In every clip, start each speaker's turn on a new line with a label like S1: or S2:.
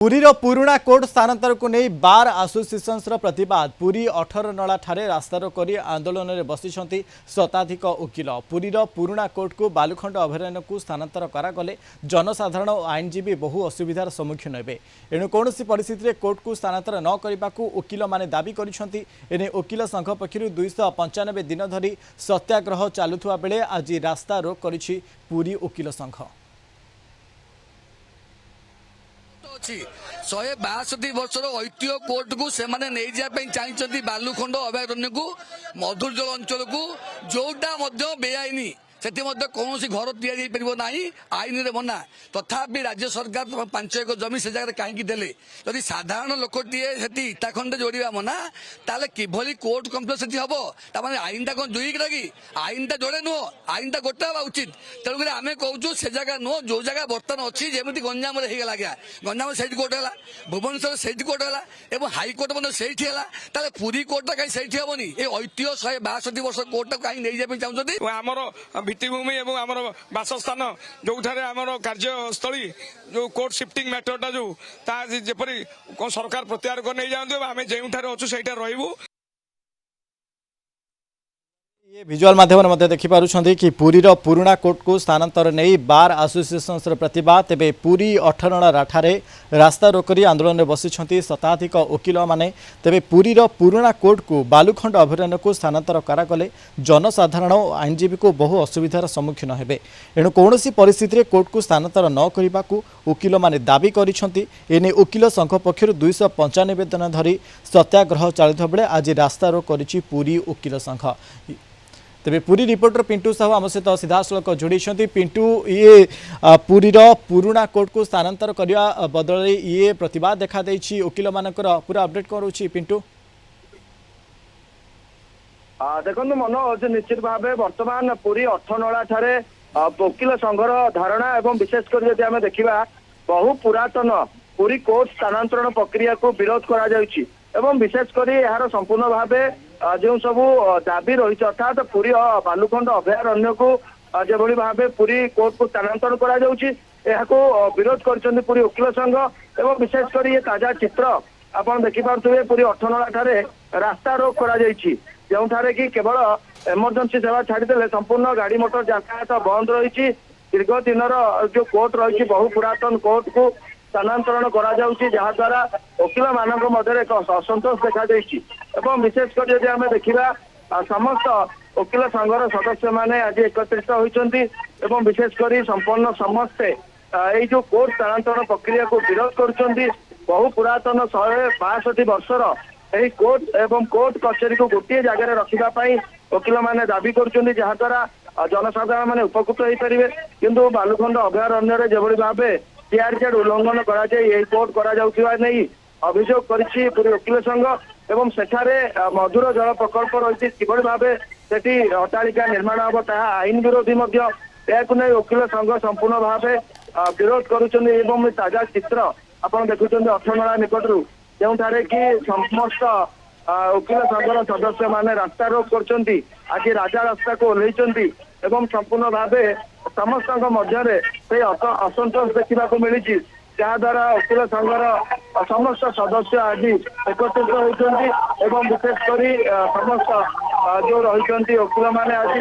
S1: पुरीर पुराणा कोर्ट स्थानांतर को नहीं बार आसोसिएशन प्रतिवाद पुरी 18 नला ठारे रास्तारोक कर आंदोलन में बसी शताधिक वकिल पुरीर पुराणा कोर्ट को बालुखंड अभयारण्य को स्थानांतर करागले जनसाधारण और आईनजीवी बहु असुविधार सम्मुखीन हे एणु कौन परिस्थिति कोर्ट को स्थानांतर न करने को वकिल माने दाबी कर वकिल संघ पक्षर 295 दिन धरी सत्याग्रह चलुवा बेले आज रास्ता रोक कर पुरी वकिल संघ
S2: 162 वर्षर ऐतिह्य कोर्ट को से चाहिए बालुखंड अभयारण्य को मधुरजल अंचल को जोटा बेआईनी से कौन घर या आईन में मना तथापि राज्य सरकार 5 एकड़ जमी से जगह कहीं देले जदि साधारण लोकटे से इटा खंडे जोड़ा मना ताले किभली कोर्ट कम्प्लेक्स हम आईन टा कौन दुई कि आईन टा जोड़े नुह आईन टा गोटे हवा उचित तेणुक आम कहूँ से जगह नुह जो जगह बर्तमान अच्छी जमी गंजाम होगा क्या गंजाम से कोर्ट है भुवनेश्वर से कोर्ट है हाईकोर्ट से पुरी कोर्ट कहीं से हेनी ये ऐतिह्य 162 वर्ष कोर्ट कहीं नहीं जाए चाहते
S3: भित्तिभूमि एवं आमर बासस्थान जो आमर कार्यस्थली जो कोर्ट शिफ्टिंग मैटरटा जो जपरी सरकार प्रत्याहार कर नहीं जाते आम जो अच्छु से रही
S1: ये विजुअल माध्यम देखिपुं कि पुरीर पुराणा कोर्ट को स्थानांतर नहीं बार आसोसिएशन प्रतिवाद तेज पुरी 18 ठारे रास्ता रोक आंदोलन में बसी शताधिक वकिल माने तेज पुरीर पुराणा कोर्ट को बालुखंड अभयारण्य को स्थानांतर करागले जनसाधारण और आईनजीवी को बहु असुविधार सम्मुखीन हे एणु कौन परिस्थिति कोर्ट को स्थानांतर न करने को वकिल माने दाबी करने वकिल संघ पक्षर 295 दिन धरी सत्याग्रह चलुवा बेले आज रास्ता रोक कर पुरी वकिल संघ तेरे पुरी रिपोर्टर पिंटू साहू आम सहित सीधासख जोड़ी पिंटू ये पुरीर पुराणा कोर्ट को स्थानांतर करने बदल ये प्रतिवाद देखा वकिल मानकर पूरा अपडेट कौन रोचे पिंटू
S4: देखो मनोज निश्चित भाव बर्तमान पुरी 18 ठारे वकिल संघर धारणा एवं विशेषकर जदि आम देखा बहु पुरातन पुरी कोर्ट स्थानांतरण प्रक्रिया को विरोध करा विशेषकर यार संपूर्ण भाव जो सब दाबी रही अर्थात पुरी बालुखंड अभयारण्य को जो भाव पुरी कोर्ट को स्थानांतरण करा विरोध कर पुरी वकिल संघ एवं विशेषकर ये ताजा चित्र आप देखिपे पुरी 18 ठारे रास्ता रोक कर कि केवल एमरजेंसी सेवा छाड़देले संपूर्ण गाड़ी मोटर यातायात बंद रही दीर्घ दिन जो कोर्ट रही बहु पुरातन कोर्ट को स्थानांतरण करा जहाद्वारा वकिल मान एक असंतोष देखा विशेषकर जब आम देखा समस्त वकिल संघर सदस्य मैंने आज एकत्रित होती विशेषकर संपूर्ण समस्ते ये जो कोर्ट स्थानांतरण प्रक्रिया को विरोध कर बहु पुरातन 162 वर्षर यही कोर्ट एवं कोर्ट कचेरी को गोटे जगह रखापी वकिल मैंने दाबी कर जहाद्वारा जनसाधारण मैंने उपकृत हो पारे किंतु बालुखंड अभयारण्य जो भाव सीआरजेड उल्लंघन कोर्ट नहीं अभियोग करी वकिल संघ एवं सेठारे मधुर जल प्रकल्प रही किभली भाव से अट्टालिका निर्माण हम ता आईन विरोधी नहीं वकिल संघ संपूर्ण भाव विरोध कर ताजा चित्र आप देखुं 18 निकटू जो कि समस्त वकिल संघर सदस्य मैंने रास्ता रोक कर आज राजा रास्ता को ओह्लैंट संपूर्ण भाव समस्त मध्य से असंतोष देखा मिली जहाद्वारा वकिल संघर समस्त सदस्य आज एकत्रित होती विशेषकर समस्त जो रही वकिल मैंने आज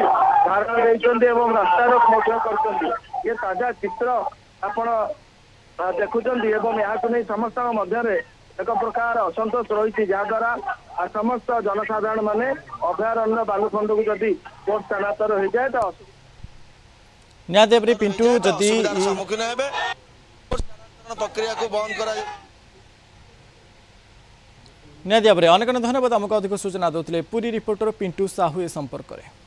S4: धारणा देते रास्ता रोक कर ये ताजा चित्र आप देखुं नहीं समस्त मध्य एक प्रकार असंतोष रही जहाद्वारा समस्त जनसाधारण माने अभयारण्य बालुखंड को जदि कोर्ट स्थानांतर हो जाए तो
S1: निहाती पिंटू जदि
S5: सम्मुखीन हे प्रक्रिया को बंद करा
S1: निहाती भाव अनेक धन्यवाद आमको अधिक सूचना देते पुरी रिपोर्टर पिंटू साहू ए संपर्क में।